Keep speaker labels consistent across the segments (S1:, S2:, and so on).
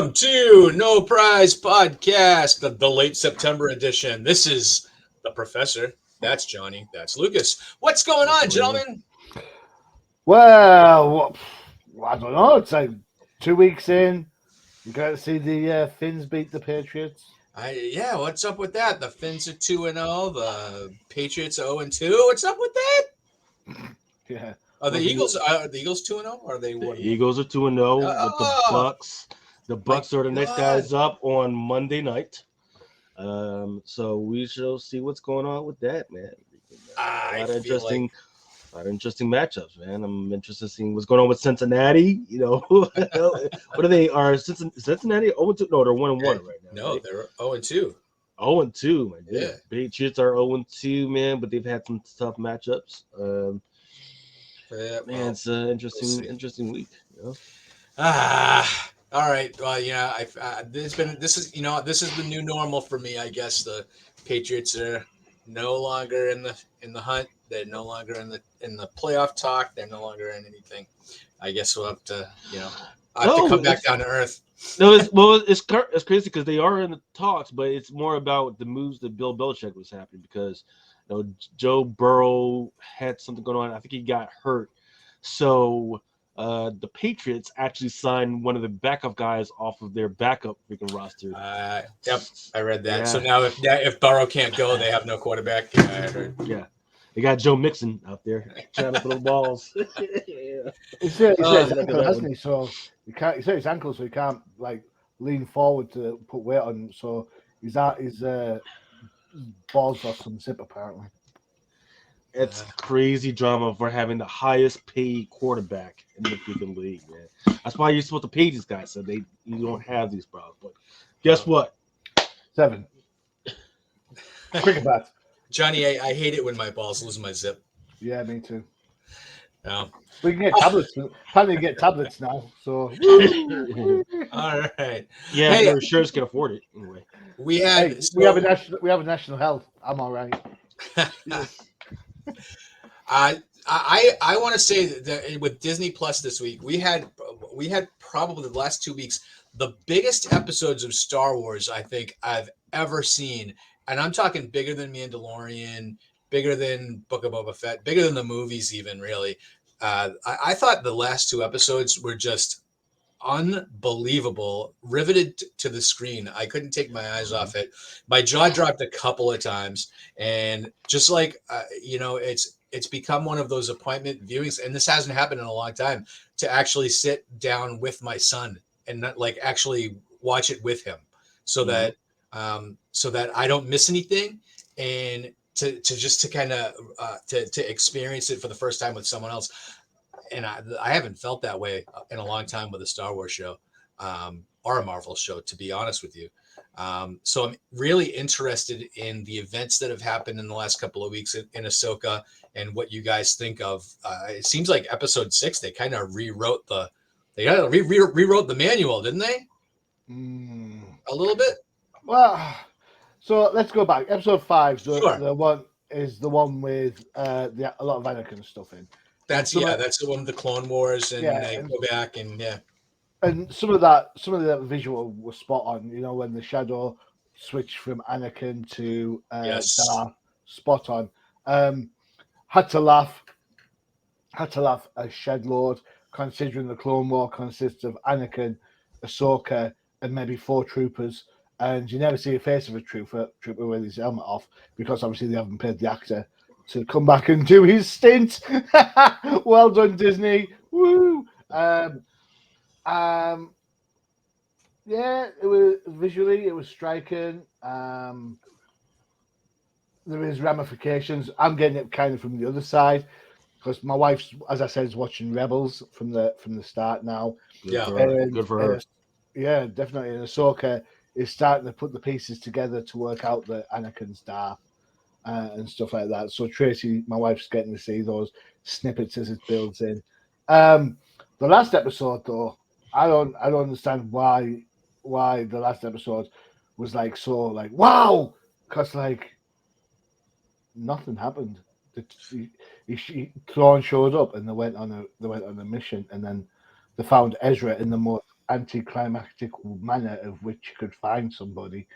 S1: Welcome to No Prize Podcast, the late September edition. This is the professor. That's Johnny. That's Lucas. What's going on, gentlemen?
S2: Well, I don't know. It's like 2 weeks in. You got to see the Finns beat the Patriots.
S1: What's up with that? The Finns are 2-0. The Patriots 0-2. What's up with that?
S2: Yeah.
S1: Are the Eagles 2-0? Or are they
S3: The Eagles are 2-0 with the Bucks. The Bucks are the next guys up on Monday night. So we shall see what's going on with that, man. A lot of interesting matchups, man. I'm interested in seeing what's going on with Cincinnati. You know, what are they? Are Cincinnati 0-2? No, they're 1-1 right now.
S1: No,
S3: right?
S1: they're 0-2.
S3: 0-2, man.
S1: Yeah.
S3: Patriots are 0-2, man, but they've had some tough matchups. Man, it's an interesting week. You know?
S1: All right. Well, yeah, this is the new normal for me. I guess the Patriots are no longer in the hunt. They're no longer in the playoff talk. They're no longer in anything. I guess we'll have to come back down to earth.
S3: No, it's crazy because they are in the talks, but it's more about the moves that Bill Belichick was happening because Joe Burrow had something going on. I think he got hurt, so the Patriots actually signed one of the backup guys off of their backup freaking roster.
S1: Yep, I read that.
S3: Yeah.
S1: So now if Burrow can't go, they have no quarterback. I heard.
S3: Yeah. They got Joe Mixon out there trying to throw balls.
S2: Yeah. He said his ankle, hasn't he? So he can't. He said his ankle, so he can't like lean forward to put weight on. So his balls lost some zip apparently.
S3: It's crazy drama for having the highest paid quarterback in the freaking league, man. That's why you're supposed to pay these guys so you don't have these problems. But guess what?
S2: 7. Cricket bat.
S1: Johnny, I hate it when my balls lose my zip.
S2: Yeah, me too.
S1: No.
S2: We can get tablets. Apparently, get tablets now. So.
S1: All right.
S3: Yeah, your insurance can afford it anyway.
S2: We have a national health. I'm all right.
S1: I want to say that with Disney Plus this week, we had probably the last 2 weeks the biggest episodes of Star Wars I think I've ever seen, and I'm talking bigger than Mandalorian, bigger than Book of Boba Fett, bigger than the movies even. Really, I thought the last 2 episodes were just unbelievable, riveted to the screen. I couldn't take my eyes off it. My jaw dropped a couple of times, and just like it's become one of those appointment viewings, and this hasn't happened in a long time, to actually sit down with my son and not like actually watch it with him, so that I don't miss anything, and to kind of to experience it for the first time with someone else. And I haven't felt that way in a long time with a Star Wars show or a Marvel show, to be honest with you. So I'm really interested in the events that have happened in the last couple of weeks in Ahsoka and what you guys think of. It seems like episode 6, they kind of rewrote the manual, didn't they? A little bit.
S2: Well, so let's go back. Episode 5,
S1: Sure.
S2: The one is the one with a lot of Anakin stuff in.
S1: That's the one of the Clone Wars, and they go back and
S2: And some of that visual was spot on. You know, when the shadow switched from Anakin to Darth, spot on. Had to laugh as Shed Lord, considering the Clone War consists of Anakin, Ahsoka, and maybe 4 troopers, and you never see a face of a trooper with his helmet off because obviously they haven't paid the actor to come back and do his stint. Well done, Disney. Woo! Yeah, it was visually, it was striking. There is ramifications. I'm getting it kind of from the other side because my wife, as I said, is watching Rebels from the start now.
S3: Good for her.
S2: Yeah, definitely. And Ahsoka is starting to put the pieces together to work out the Anakin's Darth and stuff like that. So Tracy, my wife's getting to see those snippets as it builds in. The last episode, though, I don't understand why the last episode was like so like wow, because like nothing happened. Thrawn showed up and they went on a mission, and then they found Ezra in the most anticlimactic manner of which you could find somebody.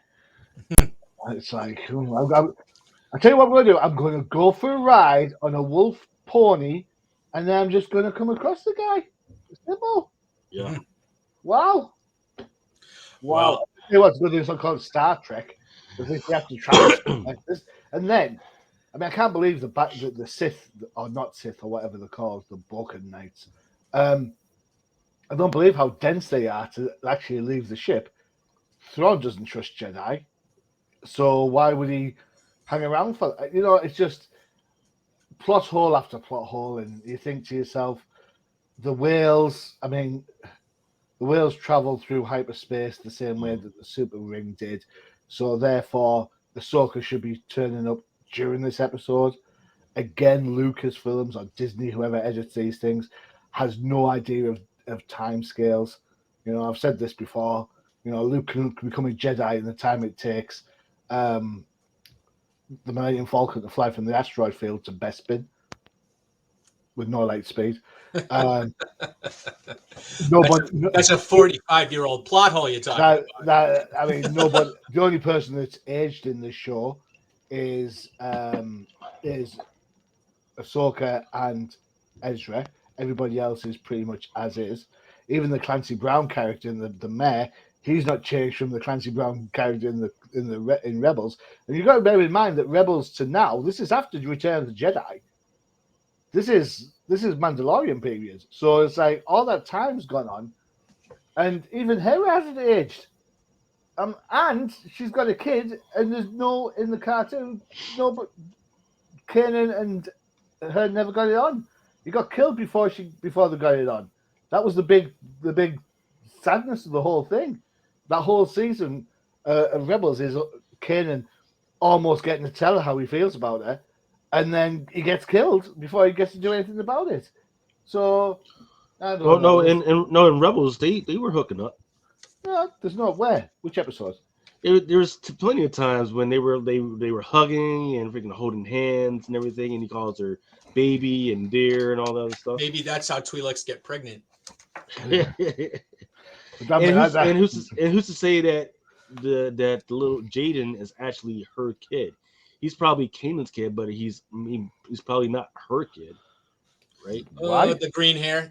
S2: It's like, I tell you what I'm going to do. I'm going to go for a ride on a wolf pony, and then I'm just going to come across the guy. Simple.
S3: Yeah.
S2: Wow.
S1: Well,
S2: Wow. You know what's going to do something called Star Trek, because you have to travel like this. And then, I mean, I can't believe the Sith, or not Sith, or whatever they're called, the Balkan Knights. I don't believe how dense they are to actually leave the ship. Thrawn doesn't trust Jedi, so why would he hang around for? You know, it's just plot hole after plot hole, and you think to yourself, the whales. I mean, the whales travel through hyperspace the same way that the Super Ring did, so therefore, Ahsoka should be turning up during this episode. Again, Lucasfilms or Disney, whoever edits these things, has no idea of time scales. You know, I've said this before. You know, Luke can become a Jedi in the time it takes the Millennium Falcon to fly from the asteroid field to Bespin with no light speed. Nobody.
S1: That's a 45-year-old plot hole you're talking about.
S2: I mean, nobody. The only person that's aged in this show is Ahsoka and Ezra. Everybody else is pretty much as is. Even the Clancy Brown character in the mayor, he's not changed from the Clancy Brown character in Rebels. And you've got to bear in mind that Rebels to now, this is after the Return of the Jedi. This is Mandalorian period. So it's like all that time's gone on, and even her hasn't aged. And she's got a kid, and there's no in the cartoon, no, but Kanan and her never got it on. He got killed before they got it on. That was the big sadness of the whole thing. That whole season of Rebels is Kanan almost getting to tell her how he feels about her, and then he gets killed before he gets to do anything about it. So I don't know.
S3: In Rebels they were hooking up.
S2: No, there's no where. Which episode?
S3: There was plenty of times when they were hugging and freaking holding hands and everything, and he calls her baby and dear and all that other stuff.
S1: Maybe that's how Twi'leks get pregnant.
S3: Yeah. and who's to say that the little Jaden is actually her kid? He's probably Kanan's kid, but he's probably not her kid, right?
S1: The green hair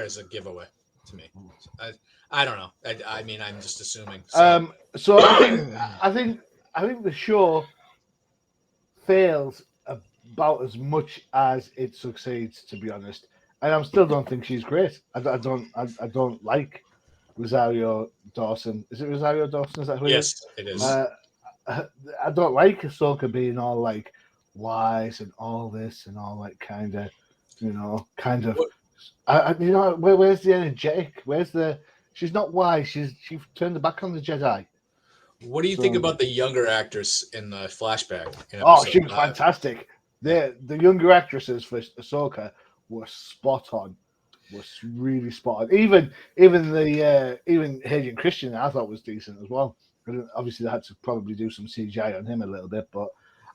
S1: is a giveaway to me. I don't know. I mean, I'm just assuming.
S2: So I think the show fails about as much as it succeeds, to be honest. And I still don't think she's great. I don't like Rosario Dawson. Is it Rosario Dawson? Is that who it is?
S1: Yes, it is.
S2: I don't like Ahsoka being all like wise and all this and all that kind of. Where's the energetic? She's not wise. She turned the back on the Jedi.
S1: What do you think about the younger actress in the flashback?
S2: She was fantastic. The younger actresses for Ahsoka were spot on. Was really spot on. Even Hayden Christian, I thought was decent as well. Obviously, they had to probably do some CGI on him a little bit, but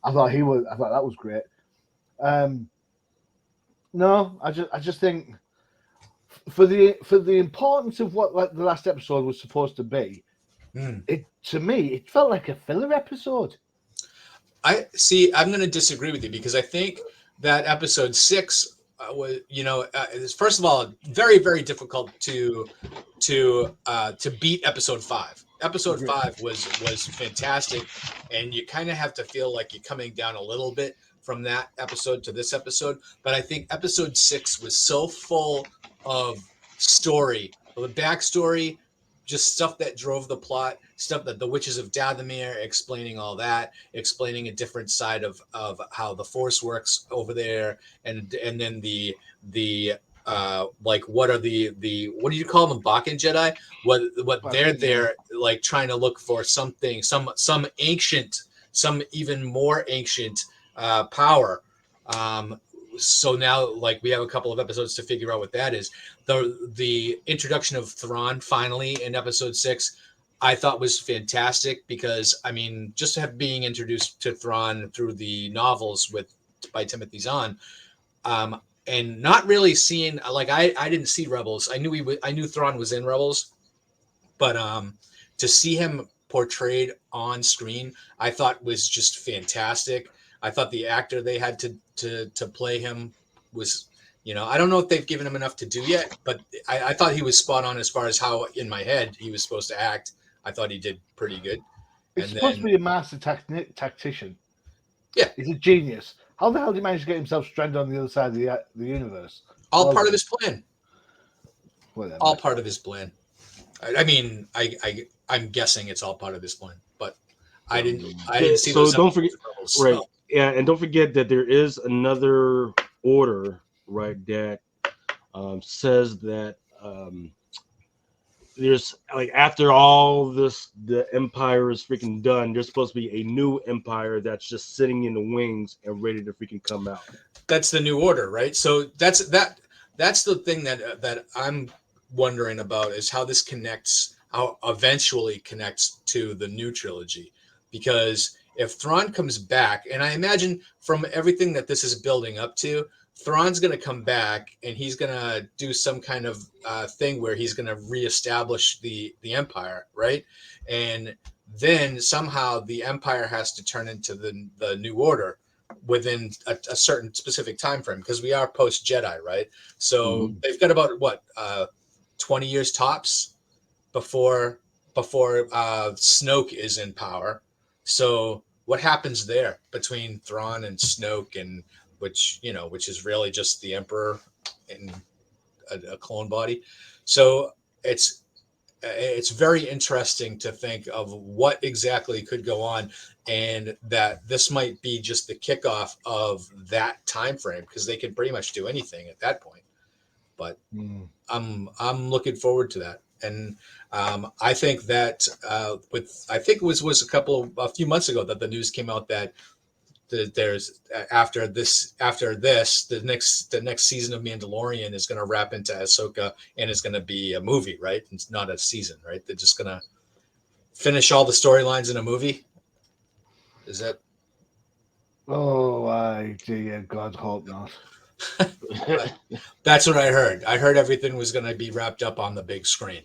S2: I thought that was great. No, I just think for the importance of what the last episode was supposed to be, it felt like a filler episode.
S1: I see. I'm going to disagree with you because I think that episode 6 was, first of all, very, very difficult to beat episode 5. Episode 5 was fantastic, and you kind of have to feel like you're coming down a little bit from that episode to this episode. But I think episode 6 was so full of story, the backstory, just stuff that drove the plot, stuff that the Witches of Dathomir, explaining all that, explaining a different side of how the Force works over there, and then the what are the what do you call them, Bakken Jedi? What they're like trying to look for something, some ancient, some even more ancient power. So now, like, we have a couple of episodes to figure out what that is. The introduction of Thrawn finally in episode 6, I thought was fantastic because, I mean, just being introduced to Thrawn through the novels by Timothy Zahn, and not really seeing, like, I didn't see Rebels. I knew Thrawn was in Rebels, But to see him portrayed on screen, I thought was just fantastic. I thought the actor they had to play him was, I don't know if they've given him enough to do yet, but I thought he was spot on as far as how in my head he was supposed to act. I thought he did pretty good.
S2: He's
S1: And
S2: supposed to
S1: then,
S2: be a master tactician.
S1: yeah,
S2: He's a genius. How the hell did he manage to get himself stranded on the other side of the universe?
S1: all part of his plan.
S2: Whatever.
S1: All part of his plan. I mean, I'm guessing it's all part of his plan, but I didn't see those.
S3: So don't forget,
S1: levels,
S3: right? Yeah, and don't forget that there is another order, right? That says that there's like after all this, the empire is freaking done. There's supposed to be a new empire that's just sitting in the wings and ready to freaking come out.
S1: That's the new order, right? So that's the thing that I'm wondering about is how this connects, how eventually connects to the new trilogy, because if Thrawn comes back, and I imagine from everything that this is building up to, Thrawn's going to come back and he's going to do some kind of thing where he's going to reestablish the Empire, right? And then somehow the Empire has to turn into the New Order within a certain specific time frame, because we are post Jedi, right? So they've got about 20 years tops before Snoke is in power. So what happens there between Thrawn and Snoke, and which is really just the Emperor in a clone body. So it's very interesting to think of what exactly could go on, and that this might be just the kickoff of that time frame, because they can pretty much do anything at that point. But I'm looking forward to that. And I think that I think it was a few months ago that the news came out that there's after this the next season of Mandalorian is going to wrap into Ahsoka, and it's going to be a movie, right? It's not a season, right? They're just going to finish all the storylines in a movie. Is that?
S2: Oh, dear God, hope not.
S1: That's what I heard. I heard everything was going to be wrapped up on the big screen,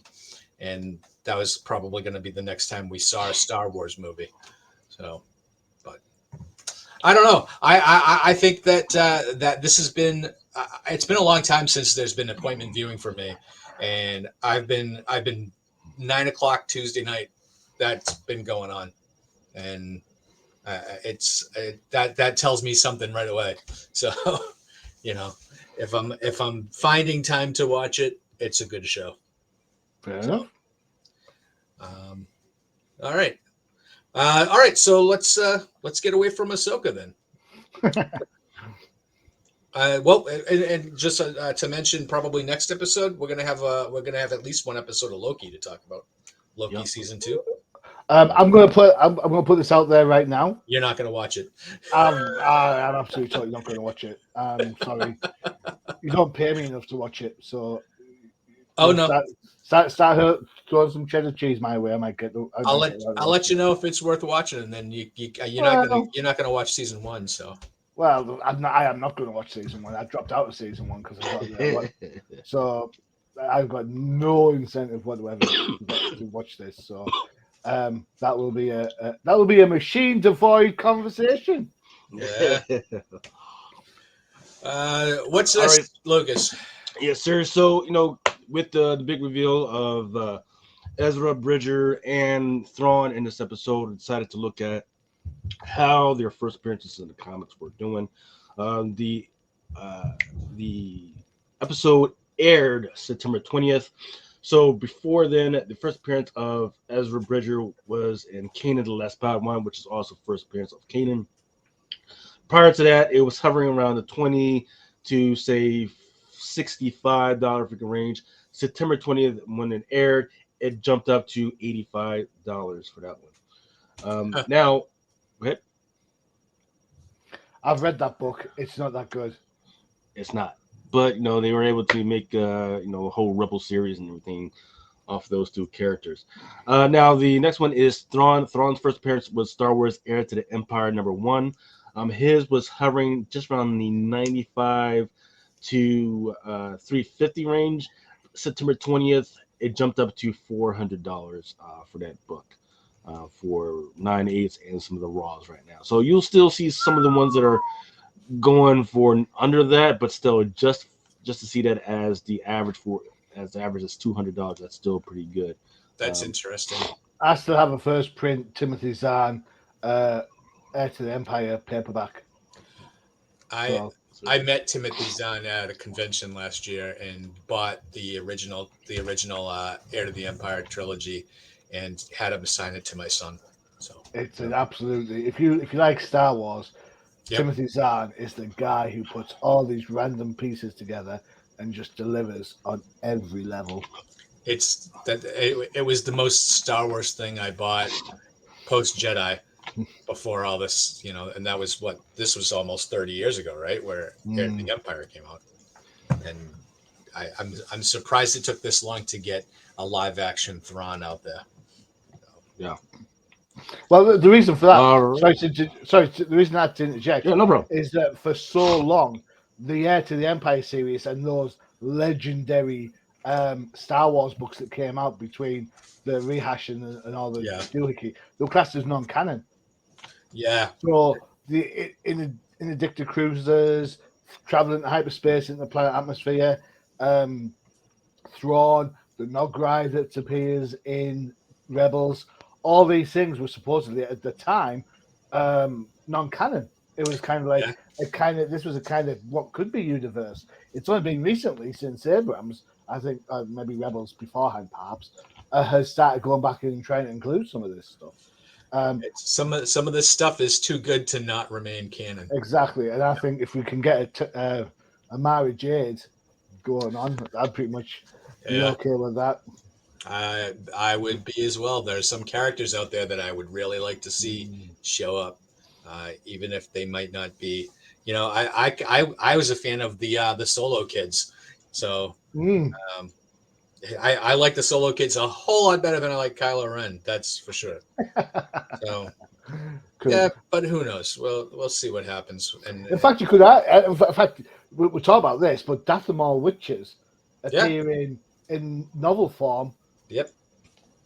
S1: and that was probably going to be the next time we saw a Star Wars movie. So, but I don't know. I think that that this has been it's been a long time since there's been appointment viewing for me, and I've been 9 o'clock Tuesday night. That's been going on, and that tells me something right away. So, if I'm finding time to watch it, it's a good show.
S2: Fair enough.
S1: All right. All right. So let's get away from Ahsoka then. Well, and just to mention, probably next episode we're gonna have at least one episode of Loki to talk about. Loki season 2.
S2: I'm gonna put this out there right now.
S1: You're not gonna watch it.
S2: I'm absolutely totally not gonna watch it. Sorry, you don't pay me enough to watch it, so.
S1: Oh no!
S2: Start throwing some cheddar cheese my way. I might get.
S1: I'll let you know if it's worth watching, and then you're not gonna watch season 1. So.
S2: Well, I am not going to watch season 1. I dropped out of season 1 because I got so I've got no incentive whatsoever to watch this. So that will be a machine devoid conversation.
S1: Yeah. What's this, right, Lucas?
S3: Yes, sir. So with the big reveal of Ezra Bridger and Thrawn in this episode, I decided to look at how their first appearances in the comics were doing. The episode aired September 20th. So before then, the first appearance of Ezra Bridger was in Kanan the Last Padawan, which is also first appearance of Kanan. Prior to that, it was hovering around the $20 to say $65 freaking range. September 20th, when it aired, it jumped up to $85 for that one. Now, go ahead.
S2: I've read that book. It's not that good.
S3: It's not. But, they were able to make, a whole Rebel series and everything off those two characters. Now, the next one is Thrawn. Thrawn's first appearance was Star Wars Heir to the Empire #1. His was hovering just around the 95 to 350 range. September 20th, it jumped up to $400 for that book, for 9/8 and some of the raws right now. So you'll still see some of the ones that are going for under that, but still just to see that as the average is $200. That's still pretty good.
S1: That's interesting.
S2: I still have a first print Timothy Zahn, Heir to the Empire paperback.
S1: I met Timothy Zahn at a convention last year and bought the original Heir to the Empire trilogy and had him assign it to my son. So
S2: it's an absolutely, if you like Star Wars,
S1: yep.
S2: Timothy Zahn is the guy who puts all these random pieces together and just delivers on every level.
S1: It was the most Star Wars thing I bought post Jedi before all this, and that was this was almost 30 years ago, right? Where Heir to the Empire came out. And I'm surprised it took this long to get a live action Thrawn out there.
S3: Yeah.
S2: Well, the reason for that, the reason I didn't interject,
S3: no problem,
S2: is that for so long, the Heir to the Empire series and those legendary Star Wars books that came out between the rehashing and all the doohickey, they were classed as non-canon.
S1: Yeah.
S2: So in Addicted Cruisers, traveling to hyperspace in the planet atmosphere, Thrawn, the Nograi that appears in Rebels, all these things were supposedly at the time non-canon. It was kind of like this was a kind of what could be universe. It's only been recently since Abrams, I think, maybe Rebels beforehand perhaps, has started going back and trying to include some of this stuff.
S1: Some of this stuff is too good to not remain canon.
S2: Exactly, and I think if we can get a Mara Jade going on, I'd pretty much be okay with that.
S1: I would be as well. There's some characters out there that I would really like to see show up, even if they might not be. I was a fan of the Solo kids, so I like the Solo kids a whole lot better than I like Kylo Ren. That's for sure. So cool. Yeah, but who knows? We'll see what happens. And
S2: in fact, you could. In fact, we'll talk about this, but Dathomir witches appearing in novel form.
S1: Yep.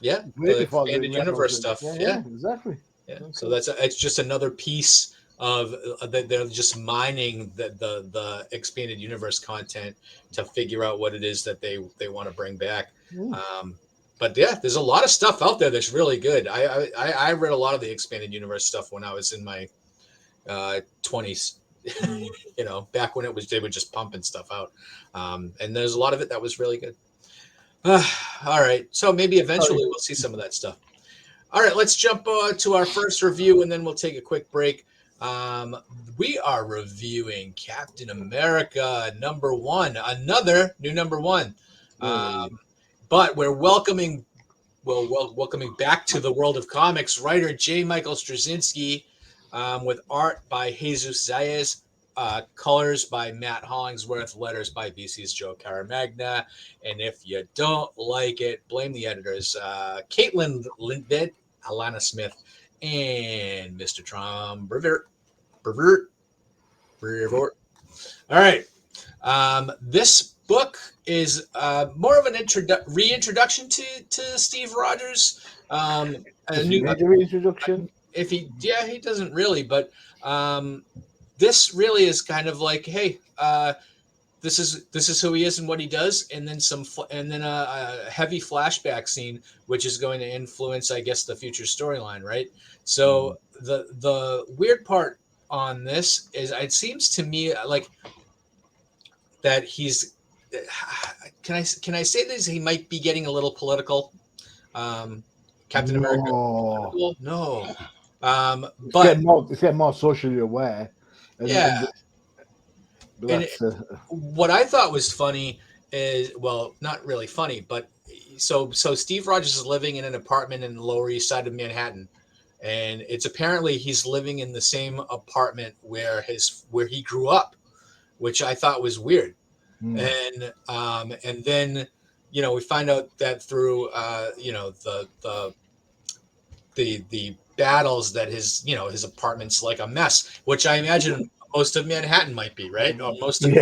S1: Yeah.
S2: The
S1: expanded universe stuff.
S2: Yeah, exactly.
S1: Yeah. Okay. So it's just another piece of that. They're just mining the expanded universe content to figure out what it is that they want to bring back. But yeah, there's a lot of stuff out there that's really good. I read a lot of the expanded universe stuff when I was in my 20s. Back when they were just pumping stuff out. And there's a lot of it that was really good. All right. So maybe eventually we'll see some of that stuff. All right, let's jump to our first review and then we'll take a quick break. We are reviewing Captain America #1, another new #1. But we're welcoming back to the world of comics writer J. Michael Straczynski, with art by Jesus Zayas, colors by Matt Hollingsworth, letters by VC's Joe Caramagna. And if you don't like it, blame the editors, Caitlin Lindved, Alana Smith, and Mr. Tom Brevoort. All right. This book is more of an reintroduction to Steve Rogers.
S2: A new reintroduction.
S1: He doesn't really, but this really is kind of like, hey, this is who he is and what he does, and then a heavy flashback scene, which is going to influence, I guess, the future storyline, right? So the weird part on this is, it seems to me like that he's. Can I say this? He might be getting a little political. Captain America. No. But
S2: it's getting more socially aware.
S1: What I thought was funny is, well, not really funny, but so Steve Rogers is living in an apartment in the Lower East Side of Manhattan, and it's apparently he's living in the same apartment where he grew up, which I thought was weird. And then we find out that through the battles that his apartment's like a mess, which I imagine most of Manhattan might be, right? Or most of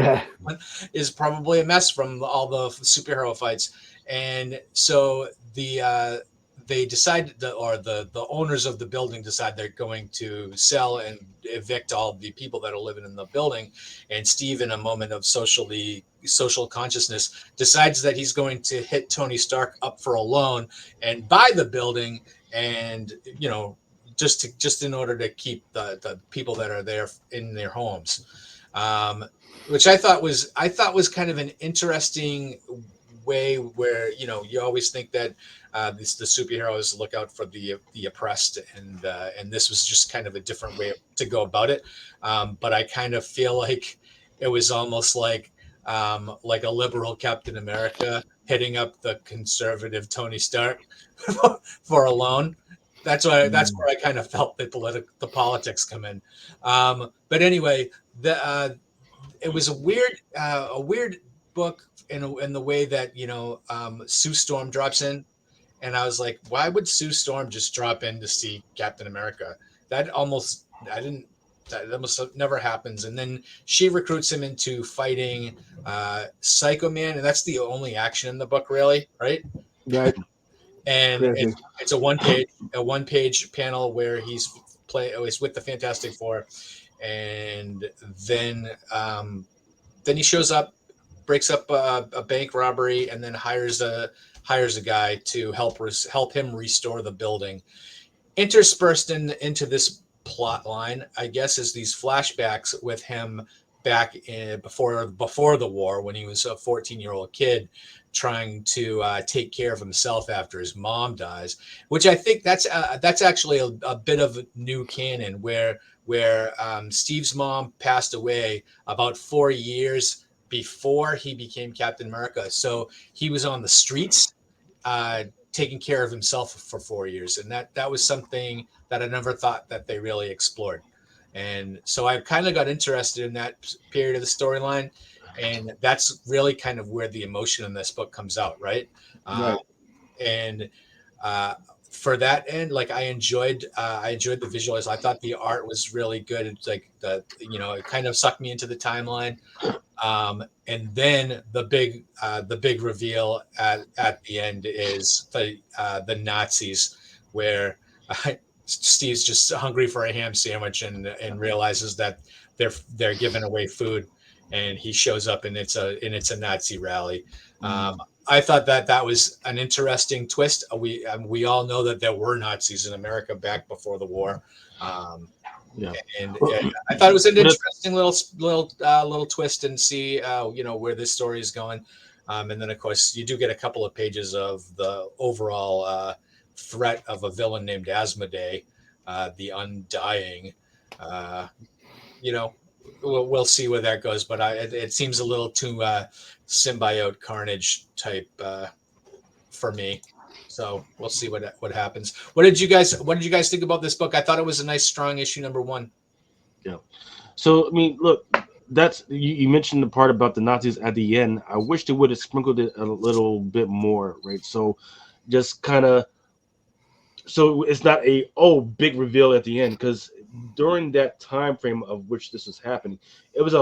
S1: is probably a mess from all the superhero fights. And so they decide, the owners of the building decide they're going to sell and evict all the people that are living in the building. And Steve, in a moment of social consciousness, decides that he's going to hit Tony Stark up for a loan and buy the building, and just in order to keep the people that are there in their homes, which I thought was kind of an interesting way, where you always think that the superheroes look out for the oppressed, and this was just kind of a different way to go about it. But I kind of feel like it was almost like a liberal Captain America hitting up the conservative Tony Stark for a loan. That's where I kind of felt the politics come in. But anyway, it was a weird book in the way that Sue Storm drops in, and I was like, why would Sue Storm just drop in to see Captain America? That almost never happens. And then she recruits him into fighting Psycho Man, and that's the only action in the book, really, right?
S2: Right.
S1: And it's a one page panel where he's with the Fantastic Four, and then he shows up, breaks up a bank robbery, and then hires a guy to help him restore the building. Interspersed into this plot line, I guess, is these flashbacks with him back in before the war, when he was a 14-year-old kid trying to take care of himself after his mom dies, which I think that's actually a bit of new canon, where Steve's mom passed away about 4 years before he became Captain America. So he was on the streets taking care of himself for 4 years. And that was something that I never thought that they really explored. And so I kind of got interested in that period of the storyline. And that's really kind of where the emotion in this book comes out, right? And for that end, like, I enjoyed the visuals. I thought the art was really good. It's like it kind of sucked me into the timeline. And then the big reveal at the end is the Nazis, where Steve's just hungry for a ham sandwich and realizes that they're giving away food, and he shows up and it's a Nazi rally. I thought that was an interesting twist. We all know that there were Nazis in America back before the war. And I thought it was an interesting little twist, and see where this story is going. And then, of course, you do get a couple of pages of the overall threat of a villain named Asmodee, the Undying. We'll see where that goes, but it seems a little too symbiote Carnage type for me. So we'll see what happens. What did you guys think about this book? I thought it was a nice, strong issue number 1.
S3: Yeah. So I mean, look, that's you mentioned the part about the Nazis at the end. I wish they would have sprinkled it a little bit more, right? So just kind of, so it's not a big reveal at the end, because during that time frame of which this was happening, it was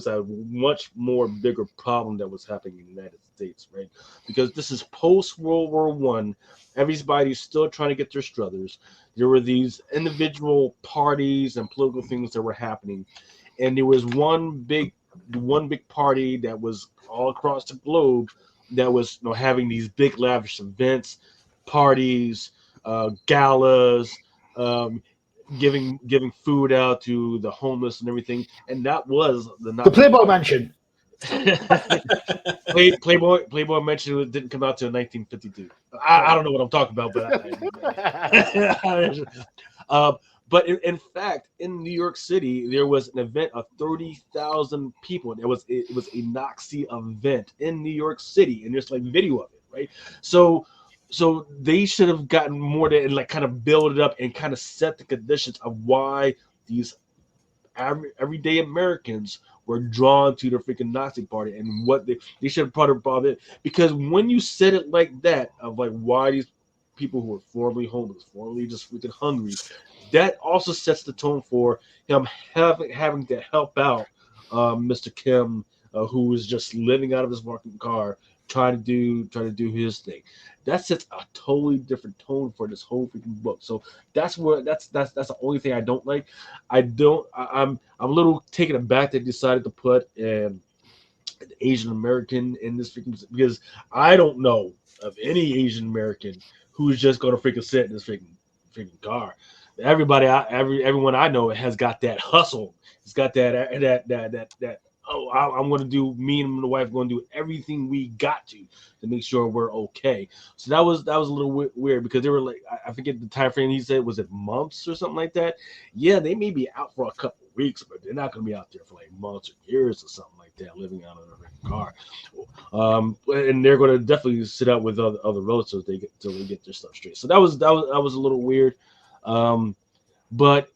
S3: a much more bigger problem that was happening in the United States, right? Because this is post World War I. Everybody's still trying to get their struthers. There were these individual parties and political things that were happening, and there was one big party that was all across the globe that was having these big lavish events, parties, galas, giving food out to the homeless and everything, and that was the
S2: Playboy Mansion.
S3: Playboy Mansion didn't come out till 1952. I don't know what I'm talking about, but but in fact, in New York City, there was an event of 30,000 people. It was a Nazi event in New York City, and there's like video of it, right? So they should have gotten more to and like kind of build it up and kind of set the conditions of why these everyday Americans were drawn to the freaking Nazi party, and what they should have brought it, because when you said it like that, of like why these people who are formerly homeless, formerly just freaking hungry. That also sets the tone for him having to help out Mr. Kim, who is just living out of his working car, trying to do his thing. That sets a totally different tone for this whole freaking book. So that's the only thing I don't like. I'm a little taken aback that they decided to put an Asian American in this freaking, because I don't know of any Asian American who's just gonna freaking sit in this freaking car. Everyone I know has got that hustle. It's got that. Oh, I'm going to do. Me and the wife going to do everything we got to make sure we're okay. So that was a little weird, because they were like, I forget the time frame he said, was it months or something like that? Yeah, they may be out for a couple of weeks, but they're not going to be out there for like months or years or something like that, living out in a car. And they're going to definitely sit out with other relatives till they get their stuff straight. So that was a little weird. But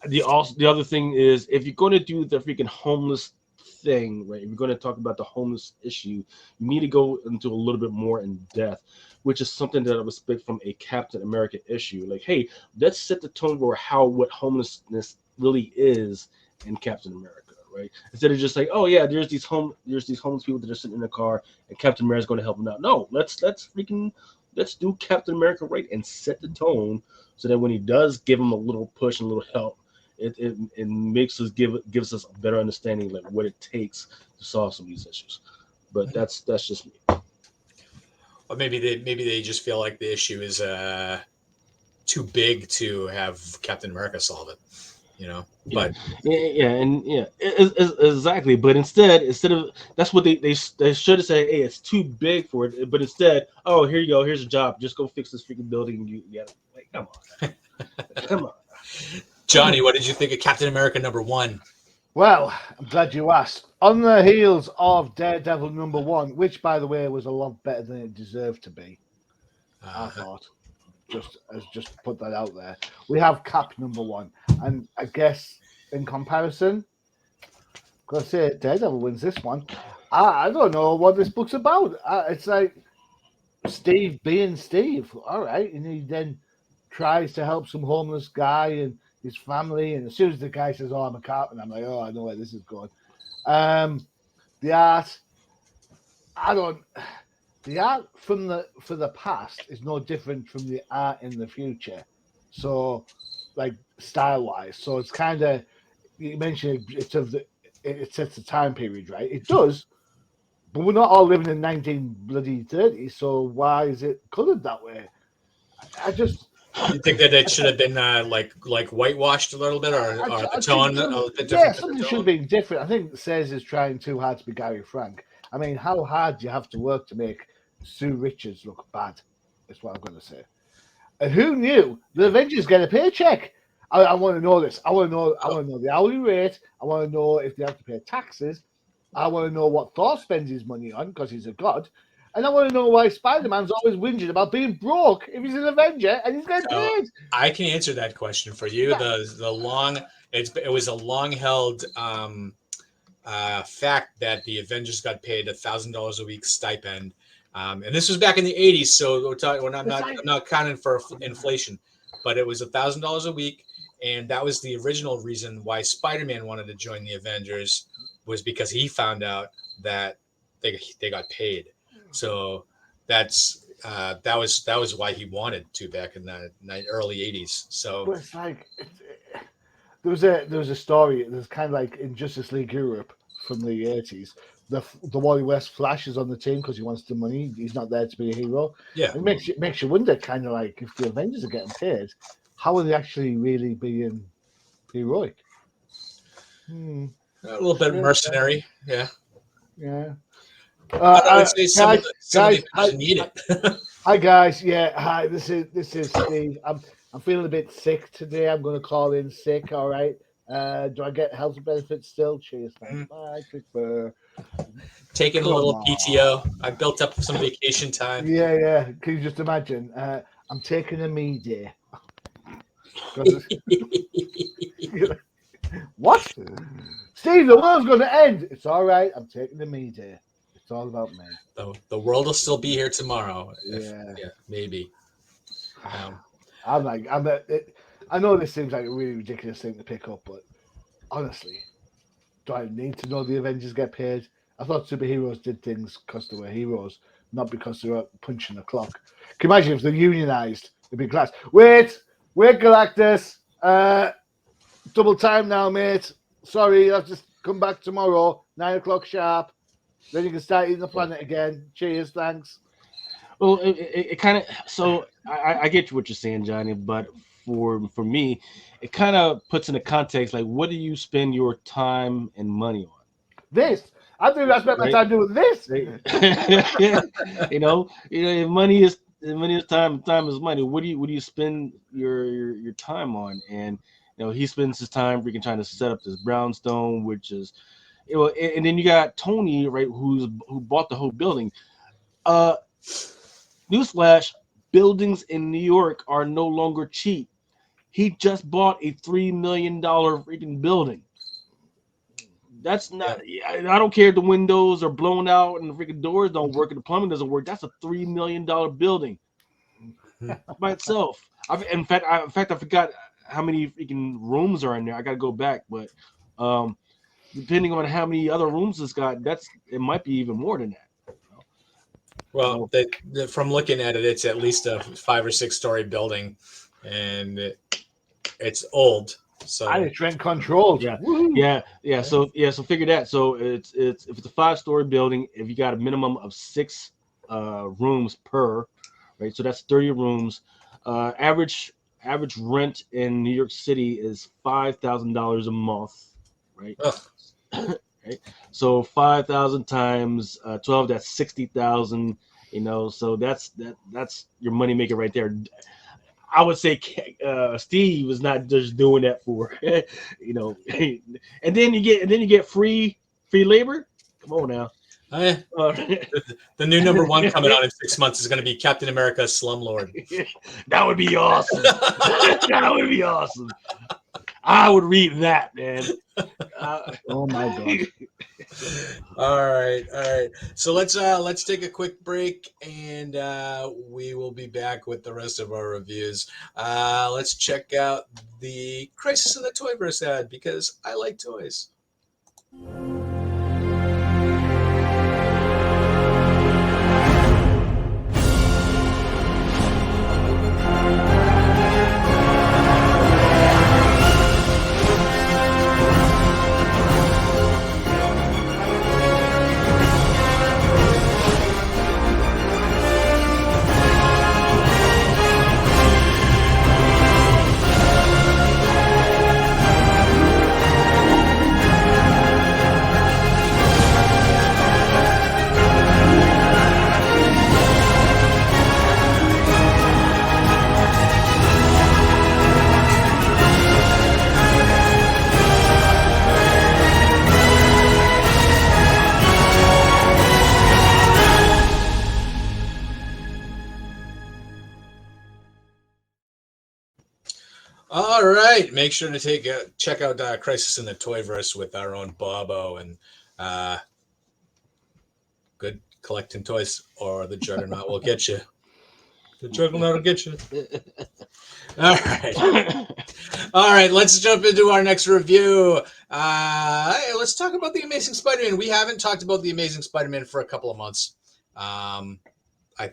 S3: the other thing is, if you're going to do the freaking homeless thing, right? If you're going to talk about the homeless issue, you need to go into a little bit more in depth, which is something that I would expect from a Captain America issue. Like, hey, let's set the tone for what homelessness really is in Captain America, right? Instead of just like, oh yeah, there's these homeless people that are sitting in the car, and Captain America is going to help them out. No, let's do Captain America right and set the tone, so that when he does give him a little push and a little help, it makes us gives us a better understanding, like what it takes to solve some of these issues. But that's just me.
S1: Or maybe they just feel like the issue is too big to have Captain America solve it, you know. But
S3: exactly. But instead of, that's what they should have said. Hey, it's too big for it. But instead, oh, here you go. Here's a job. Just go fix this freaking building. You got it. Like, come on, come on.
S1: Johnny, what did you think of Captain America #1?
S2: Well, I'm glad you asked. On the heels of Daredevil #1, which, by the way, was a lot better than it deserved to be, I thought. Just put that out there. We have Cap #1, and I guess in comparison, gotta say Daredevil wins this one. I don't know what this book's about. It's like Steve being Steve. All right, and he then tries to help some homeless guy and his family, and as soon as the guy says, "Oh, I'm a carpenter," I'm like, "Oh, I know where this is going." The art, the art for the past is no different from the art in the future. So, like style wise, so it's kind of, you mentioned it sets the time period, right? It does, but we're not all living in 1930s. So why is it colored that way? I just.
S1: You think that it should have been like whitewashed a little bit, or the tone a little bit different?
S2: Yeah, something should be different. I think Says is trying too hard to be Gary Frank. I mean, how hard do you have to work to make Sue Richards look bad? That's what I'm going to say. And who knew the Avengers get a paycheck? I want to know this. I want to know the hourly rate. I want to know if they have to pay taxes. I want to know what Thor spends his money on, because he's a god. And I want to know why Spider-Man's always whinging about being broke if he's an Avenger and he's getting paid.
S1: I can answer that question for you.
S2: Yeah.
S1: It was a long held fact that the Avengers got paid $1,000 a week stipend, and this was back in the '80s. So I'm not counting for inflation, but it was $1,000 a week, and that was the original reason why Spider-Man wanted to join the Avengers, was because he found out that they got paid. So that was why he wanted to back in the early '80s. So
S2: but it's like there was a story. It was kind of like in Justice League Europe from the '80s. The Wally West Flash is on the team because he wants the money. He's not there to be a hero.
S1: Yeah,
S2: it makes you wonder, kind of like, if the Avengers are getting paid, how are they actually really being heroic?
S1: A little bit mercenary. Yeah.
S2: I
S1: would say some of the
S2: guys,
S1: need it.
S2: Hi guys, yeah, hi. This is Steve. I'm feeling a bit sick today. I'm going to call in sick. All right. Do I get health benefits still? Cheers. Bye.
S1: Taking a little PTO. I built up some vacation time.
S2: Yeah. Can you just imagine? I'm taking a me day. What? Steve, the world's going to end. It's all right. I'm taking a me day. It's all about me.
S1: The world will still be here tomorrow.
S2: Yeah,
S1: maybe.
S2: I'm like, I know this seems like a really ridiculous thing to pick up, but honestly, do I need to know the Avengers get paid? I thought superheroes did things because they were heroes, not because they were punching the clock. Can you imagine if they're unionized? It'd be class. Wait, Galactus. Double time now, mate. Sorry, I'll just come back tomorrow, 9 o'clock sharp. Then you can start eating the planet again. Cheers, thanks.
S3: Well, it kind of, so I get what you're saying, Johnny, but for me, it kind of puts into context, like, what do you spend your time and money on?
S2: This. I think I spent my time doing this.
S3: you know, if money is time, time is money. What do you spend your time on? And he spends his time freaking trying to set up this brownstone, which is, and then you got Tony, right, who bought the whole building. Newsflash: buildings in New York are no longer cheap. He just bought a $3 million freaking building. That's not. I don't care if the windows are blown out and the freaking doors don't work and the plumbing doesn't work. That's a $3 million building by itself. In fact, I forgot how many freaking rooms are in there. I got to go back, but depending on how many other rooms it's got, it might be even more than that.
S1: Well, from looking at it, it's at least a 5 or 6 story building, and it's old. So
S2: and it's rent controlled.
S3: Yeah. So figure that. So it's if it's a 5-story building, if you got a minimum of 6 rooms per, right? So that's 30 rooms. Average rent in New York City is $5,000 a month, right? Right. So 5,000 times 12, that's 60,000. So that's your money maker right there. I would say Steve was not just doing that for, and then you get free labor. Come on now.
S1: The new number 1 coming out in 6 months is going to be Captain America Slumlord.
S3: That would be awesome. That would be awesome. I would read that, man.
S2: Oh my god.
S1: All right. So let's take a quick break, and we will be back with the rest of our reviews. Let's check out the Crisis in the Toyverse ad, because I like toys. All right, make sure to check out Crisis in the Toyverse with our own Bobo, and good collecting toys, or the Juggernaut will get you. The Juggernaut will get you. All right. Let's jump into our next review. Let's talk about the Amazing Spider-Man. We haven't talked about the Amazing Spider-Man for a couple of months. I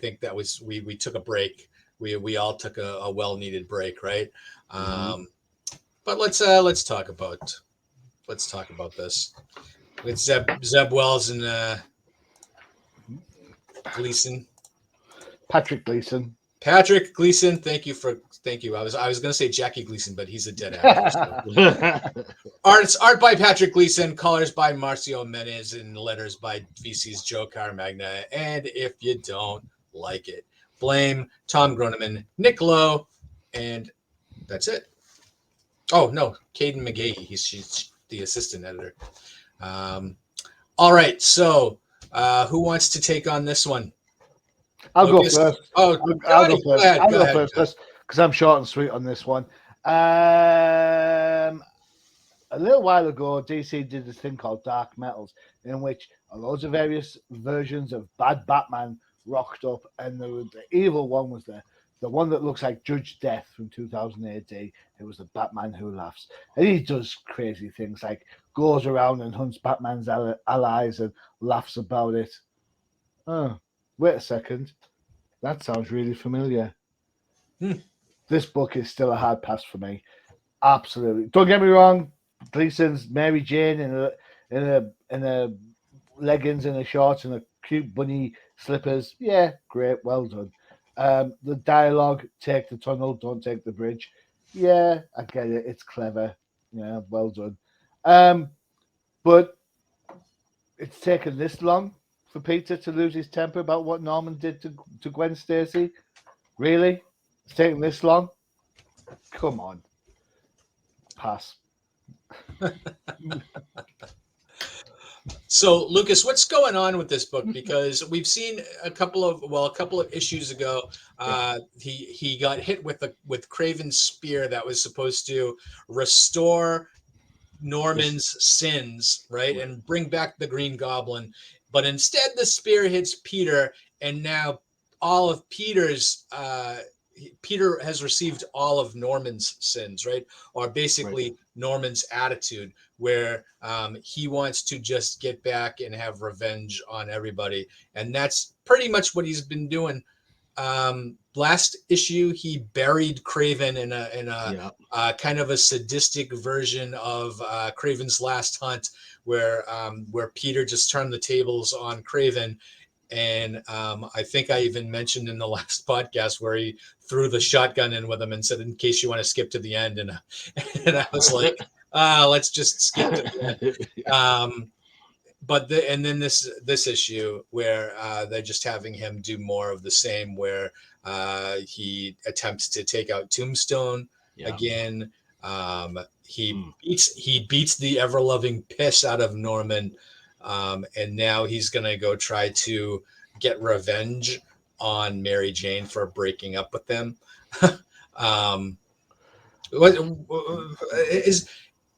S1: think that was we took a break. We all took a well-needed break, right? But let's talk about this. It's Zeb Wells and Gleason.
S2: Patrick Gleason.
S1: Thank you. I was going to say Jackie Gleason, but he's a dead actor. So. Art by Patrick Gleason, colors by Marcio Menez, and letters by VC's Joe Caramagna. And if you don't like it, blame Tom Groneman, Nick Lowe, and that's it. Oh no, Caden McGahee. She's the assistant editor. All right, so who wants to take on this one?
S2: I'll go first.
S1: Oh,
S2: I'll go first. I'll go first because I'm short and sweet on this one. A little while ago, DC did this thing called Dark Metals, in which loads of various versions of bad Batman rocked up, and the evil one was there. the one that looks like Judge Death from 2000 AD. It was the Batman Who Laughs. And he does crazy things like goes around and hunts Batman's allies and laughs about it. Oh, wait a second. That sounds really familiar. This book is still a hard pass for me. Absolutely. Don't get me wrong. Gleason's Mary Jane in a leggings and a shorts and a cute bunny slippers. Yeah, great, well done. The dialogue, take the tunnel, don't take the bridge. Yeah, I get it. It's clever. Yeah, well done. But it's taken this long for Peter to lose his temper about what Norman did to Gwen Stacy. Really? It's taken this long? Come on. Pass.
S1: So, Lucas, what's going on with this book? Because we've seen a couple of issues ago, he got hit with Craven's spear that was supposed to restore Norman's sins, right, and bring back the Green Goblin. But instead, the spear hits Peter, and now all of Peter has received all of Norman's sins, right? Or basically Norman's attitude, where he wants to just get back and have revenge on everybody. And that's pretty much what he's been doing. Last issue, he buried Craven in a kind of a sadistic version of Craven's Last Hunt, where Peter just turned the tables on Craven. And I think I even mentioned in the last podcast where he threw the shotgun in with him and said, "In case you want to skip to the end." And I was like, let's just skip to the end. But then this issue where they're just having him do more of the same, where he attempts to take out Tombstone again. He beats the ever-loving piss out of Norman. And now he's going to go try to get revenge on Mary Jane for breaking up with them.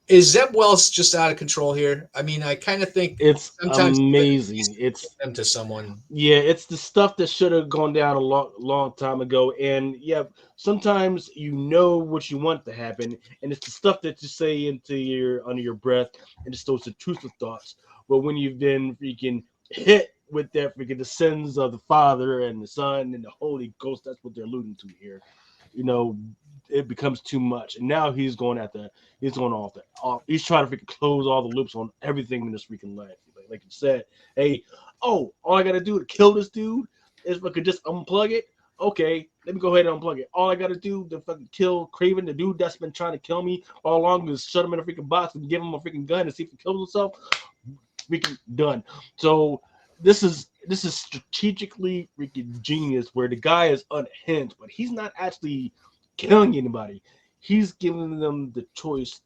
S1: Is Zeb Wells just out of control here? I mean, I kind of think
S3: it's
S1: sometimes
S3: amazing. It's
S1: them to someone.
S3: Yeah, it's the stuff that should have gone down a long time ago. And yeah, sometimes you know what you want to happen, and it's the stuff that you say under your breath, and it's those intrusive thoughts. But when you've been freaking hit with that freaking the sins of the Father and the Son and the Holy Ghost, that's what they're alluding to here. You know, it becomes too much. And now he's going off he's trying to freaking close all the loops on everything in this freaking life. Like you said, hey, all I gotta do to kill this dude is fucking just unplug it. Okay, let me go ahead and unplug it. All I gotta do to fucking kill Craven, the dude that's been trying to kill me all along, is shut him in a freaking box and give him a freaking gun and see if he kills himself. Freaking done. So this is strategically freaking genius, where the guy is unhinged, but he's not actually killing anybody. He's giving them the choice.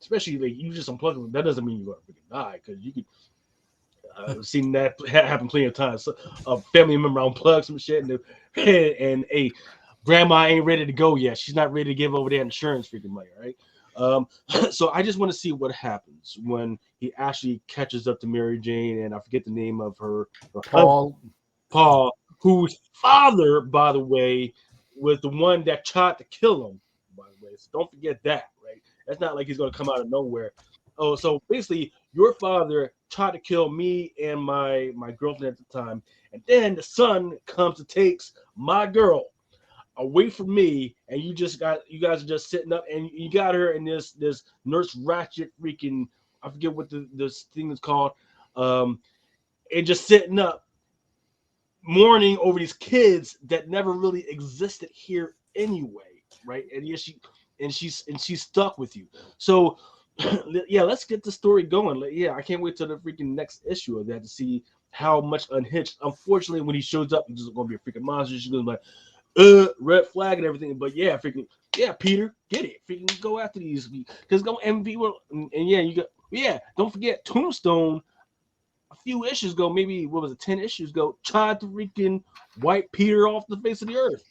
S3: Especially like you just unplug them. That doesn't mean you're gonna freaking die, because you could. I've seen that happen plenty of times. So, a family member unplugs some shit, and a grandma ain't ready to go yet. She's not ready to give over that insurance freaking money, right? So I just want to see what happens when he actually catches up to Mary Jane, and I forget the name of her
S2: Paul,
S3: whose father, by the way, was the one that tried to kill him. By the way, so don't forget that, right? That's not like he's gonna come out of nowhere. Oh, so basically, your father tried to kill me and my girlfriend at the time, and then the son comes and takes my girl away from me, and you guys are just sitting up, and you got her in this Nurse Ratchet freaking, I forget what this thing is called, and just sitting up, mourning over these kids that never really existed here anyway, right? And yeah, she's stuck with you. So yeah, let's get the story going. Yeah, I can't wait till the freaking next issue of that to see how much unhinged. Unfortunately, when he shows up, he's just gonna be a freaking monster. She's gonna be like, red flag and everything. But yeah, freaking yeah, Peter, get it. Freaking go after these, because go MVP. And yeah, don't forget Tombstone. A few issues ago, maybe 10 issues ago, tried to freaking wipe Peter off the face of the earth.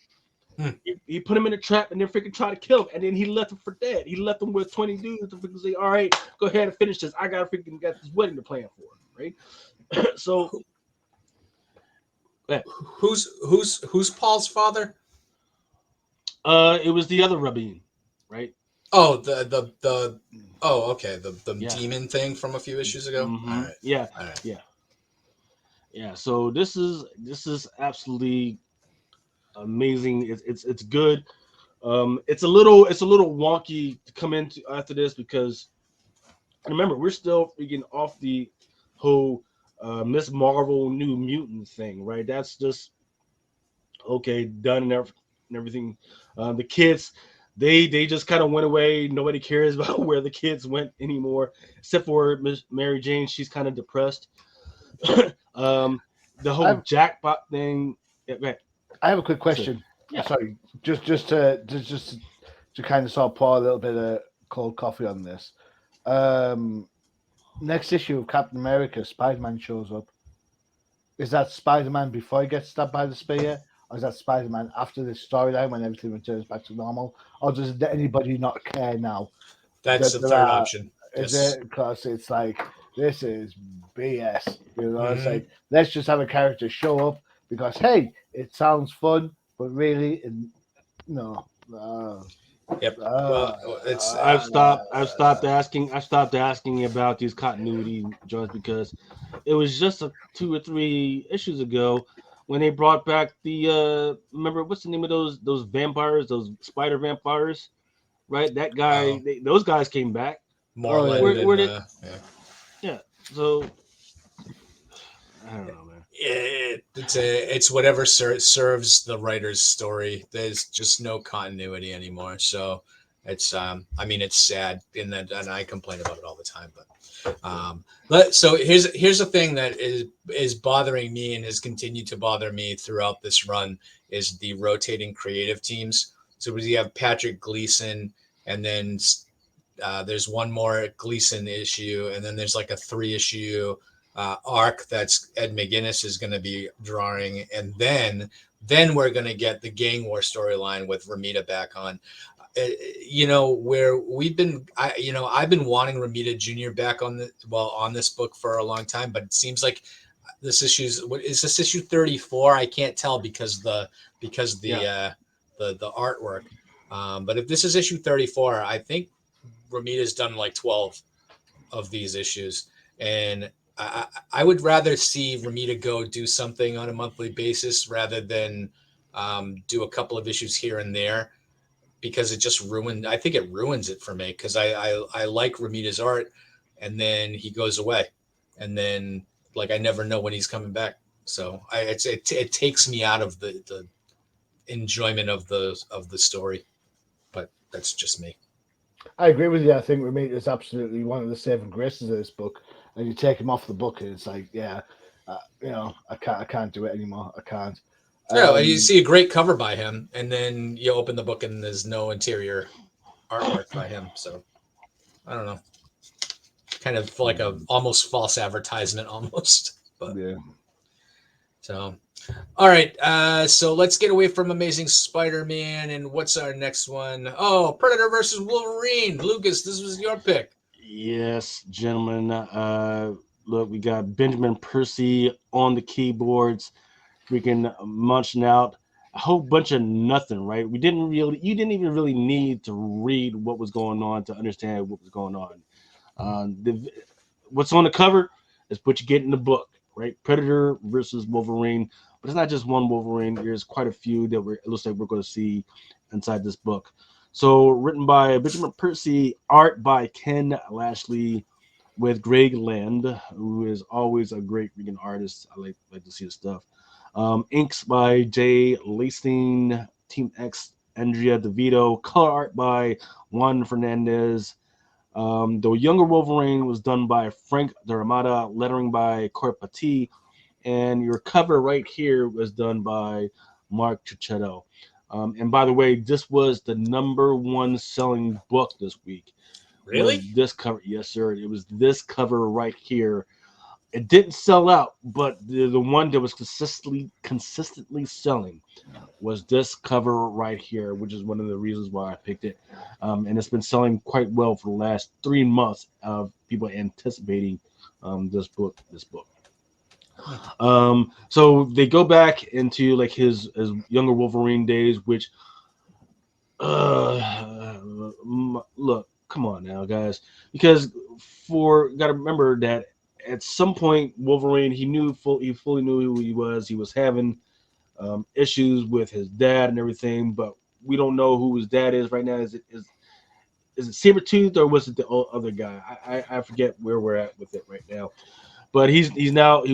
S3: He put him in a trap and then freaking tried to kill him, and then he left him for dead. He left him with 20 dudes to freaking say, "All right, go ahead and finish this. I got this wedding to plan for," right? So,
S1: who's Paul's father?
S3: It was the other Rabin, right?
S1: Oh, okay, the
S3: Yeah.
S1: demon thing from a few issues ago. All right,
S3: Yeah,
S1: all right.
S3: yeah. So this is absolutely amazing. It's good. It's a little wonky to come into after this because remember we're still freaking off the whole Miss Marvel New Mutant thing, right? That's just okay, done and everything. The kids, they just kind of went away. Nobody cares about where the kids went anymore, except for Miss Mary Jane. She's kind of depressed. The whole jackpot thing. Yeah, right.
S2: I have a quick question.
S3: Yeah.
S2: Sorry, just to kind of sort of pour a little bit of cold coffee on this. Next issue of Captain America, Spider-Man shows up. Is that Spider-Man before he gets stabbed by the spear, or is that Spider-Man after this storyline when everything returns back to normal, or does anybody not care now?
S1: That's the third option.
S2: Is
S1: Yes.
S2: it because it's like this is BS? You know, it's
S1: Mhm.
S2: like let's just have a character show up because hey, it sounds fun, but really, no.
S1: Yep. Well, it's
S3: I've stopped asking about these continuity joints because it was just 2 or 3 issues ago when they brought back the remember what's the name of those vampires, those spider vampires, right? That guy, those guys came back.
S1: Moreland
S3: Where did
S1: and yeah.
S3: yeah? So I don't know, man.
S1: It's whatever serves the writer's story. There's just no continuity anymore. So it's I mean it's sad in that, and I complain about it all the time. But so here's the thing that is bothering me and has continued to bother me throughout this run is the rotating creative teams. So we have Patrick Gleason, and then there's one more Gleason issue, and then there's like a 3 issue arc that's Ed McGuinness is going to be drawing, and then we're going to get the gang war storyline with Ramita back on. Where I've been wanting Ramita Jr. back on this book for a long time, but it seems like what is this issue 34? I can't tell because the artwork. But if this is issue 34, I think Ramita's done like 12 of these issues, and I would rather see Ramita go do something on a monthly basis rather than do a couple of issues here and there because it just ruined. I think it ruins it for me because I like Ramita's art, and then he goes away, and then like I never know when he's coming back. So it takes me out of the enjoyment of the story, but that's just me.
S2: I agree with you. I think Ramita is absolutely one of the saving graces of this book. And you take him off the book, and it's like, yeah, I can't do it anymore. I can't.
S1: Yeah, you see a great cover by him, and then you open the book and there's no interior artwork by him. So I don't know, kind of like a almost false advertisement, almost. But
S2: yeah.
S1: So, all right. So let's get away from Amazing Spider-Man, and what's our next one? Oh, Predator versus Wolverine. Lucas, this was your pick.
S3: Yes, gentlemen. Look, we got Benjamin Percy on the keyboards, freaking munching out a whole bunch of nothing, right? You didn't even really need to read what was going on to understand what was going on. What's on the cover is what you get in the book, right? Predator versus Wolverine, but it's not just one Wolverine. There's quite a few that it looks like we're going to see inside this book. So, written by Benjamin Percy, art by Ken Lashley, with Greg Land, who is always a great reading artist. I like to see his stuff. Inks by Jay Lacing, Team X, Andrea DeVito, color art by Juan Fernandez. The Younger Wolverine was done by Frank D'Armata, lettering by Corpati, and your cover right here was done by Mark Cicchetto. And by the way, this was the #1 selling book this week.
S1: Really?
S3: Was this cover? Yes, sir. It was this cover right here. It didn't sell out, but the one that was consistently selling was this cover right here, which is one of the reasons why I picked it. And it's been selling quite well for the last 3 months of people anticipating this book. So they go back into like his younger Wolverine days, which Look, come on now, guys, because got to remember that at some point Wolverine he fully knew who he was. He was having issues with his dad and everything, but we don't know who his dad is right now. Is it Sabretooth or was it the other guy? I forget where we're at with it right now. But he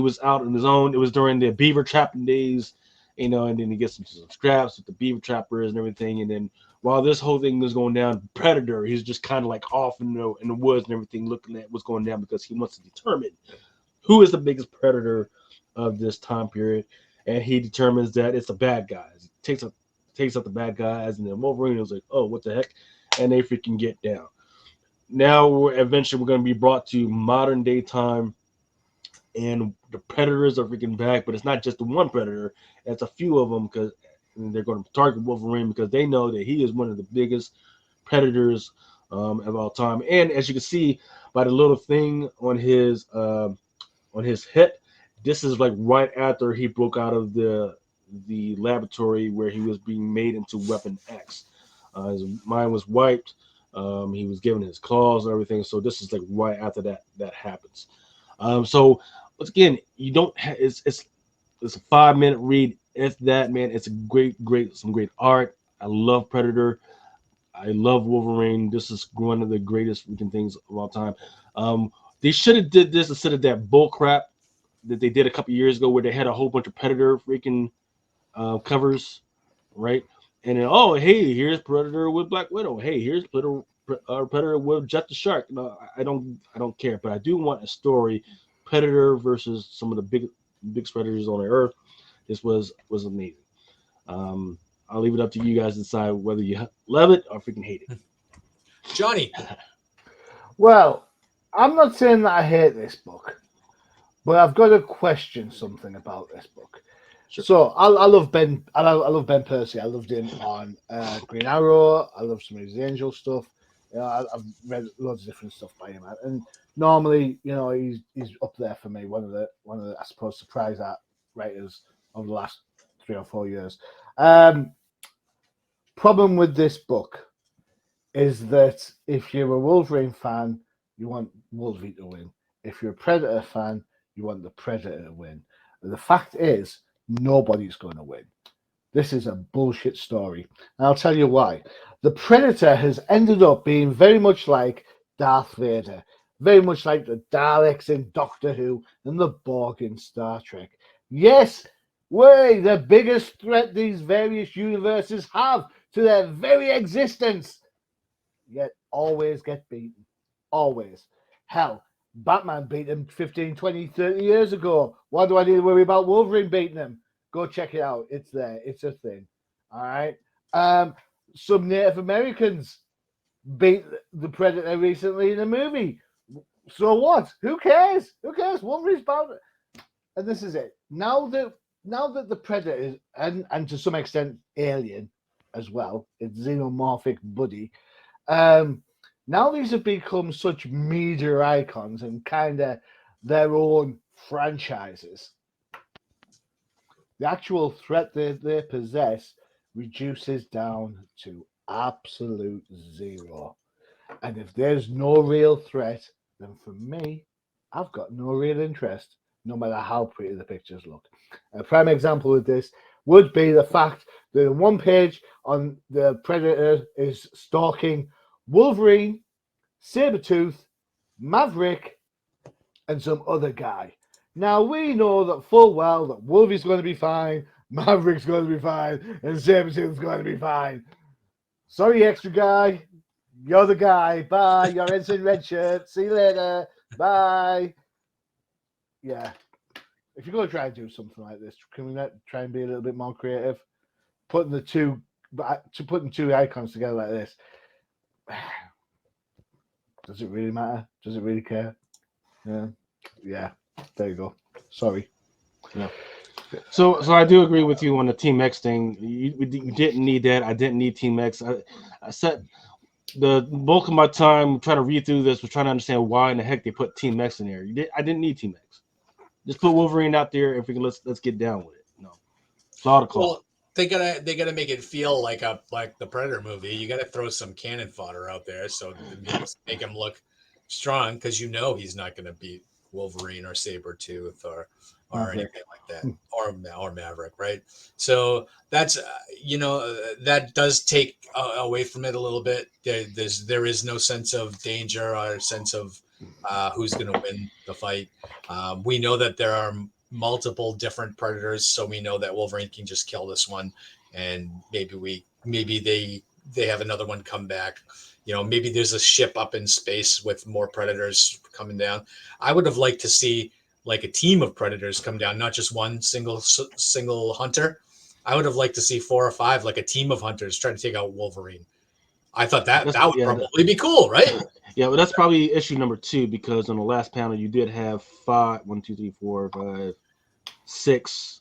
S3: was out on his own. It was during the beaver trapping days, and then he gets into some scraps with the beaver trappers and everything. And then while this whole thing was going down, Predator, he's just kind of like off in the woods and everything, looking at what's going down because he wants to determine who is the biggest predator of this time period, and he determines that it's the bad guys. He takes out the bad guys, and then Wolverine was like, "Oh, what the heck?" And they freaking get down. Now eventually we're going to be brought to modern day time, and the predators are freaking back. But it's not just the one predator; it's a few of them because they're going to target Wolverine because they know that he is one of the biggest predators of all time. And as you can see by the little thing on his hip, this is like right after he broke out of the laboratory where he was being made into Weapon X. His mind was wiped. He was given his claws and everything. So this is like right after that happens. So once again, you don't. It's a 5-minute read. If that, man, it's a some great art. I love Predator. I love Wolverine. This is one of the greatest freaking things of all time. They should have did this instead of that bull crap that they did a couple years ago, where they had a whole bunch of Predator freaking covers, right? And then, oh, hey, here's Predator with Black Widow. Hey, here's Predator with Jet the Shark. No, I don't care, but I do want a story, Predator versus some of the big predators on the earth. This was amazing. I'll leave it up to you guys to decide whether you love it or freaking hate it.
S1: Johnny.
S2: Well, I'm not saying that I hate this book, but I've got to question something about this book. Sure. So I love Ben. I love Ben Percy. I loved him on Green Arrow. I love some of his Angel stuff. I've read loads of different stuff by him, and normally, he's up there for me. One of the I suppose surprise art writers of the last 3 or 4 years. Problem with this book is that if you're a Wolverine fan, you want Wolverine to win. If you're a Predator fan, you want the Predator to win. The fact is, nobody's going to win. This is a bullshit story. And I'll tell you why. The Predator has ended up being very much like Darth Vader, very much like the Daleks in Doctor Who and the Borg in Star Trek. Yes, we're the biggest threat these various universes have to their very existence, yet always get beaten. Always. Hell, Batman beat him 15, 20, 30 years ago. Why do I need to worry about Wolverine beating him? Go check it out. It's there. It's a thing. All right. Some Native Americans beat the Predator recently in a movie. So what? Who cares? Who cares? Wolverine's bound. And this is it. Now that the Predator is, and to some extent alien as well, it's xenomorphic buddy. Now these have become such media icons and kind of their own franchises. The actual threat they possess reduces down to absolute zero. And if there's no real threat, then for me, I've got no real interest, no matter how pretty the pictures look. A prime example of this would be the fact that in one page on the Predator is stalking Wolverine, Sabretooth, Maverick, and some other guy. Now, we know that full well that Wolverine's going to be fine, Maverick's going to be fine, and Sabretooth's going to be fine. Sorry, extra guy. You're the guy. Bye. You're Ensign Red Shirt. See you later. Bye. Yeah. If you're going to try and do something like this, can we not try and be a little bit more creative? Putting two icons together like this. Does it really matter? Does it really care? Yeah. There you go. Sorry.
S3: Yeah. So I do agree with you on the Team X thing. You didn't need that. I didn't need Team X. I said the bulk of my time trying to read through this was trying to understand why in the heck they put Team X in there. I didn't need Team X. Just put Wolverine out there. If we can, let's get down with it. No, claw to claw.
S1: Well, they gotta make it feel like the Predator movie. You gotta throw some cannon fodder out there so make him look strong, because he's not gonna beat Wolverine or Sabretooth or anything like that, or Maverick, right? So that's that does take away from it a little bit. There is no sense of danger or sense of who's going to win the fight. We know that there are multiple different Predators, so we know that Wolverine can just kill this one, and maybe they have another one come back. Maybe there's a ship up in space with more Predators coming down. I would have liked to see like a team of Predators come down, not just one single hunter. I would have liked to see 4 or 5, like a team of hunters trying to take out Wolverine. I thought that would probably be cool, right?
S3: Yeah, well, that's probably issue number 2, because on the last panel you did have 6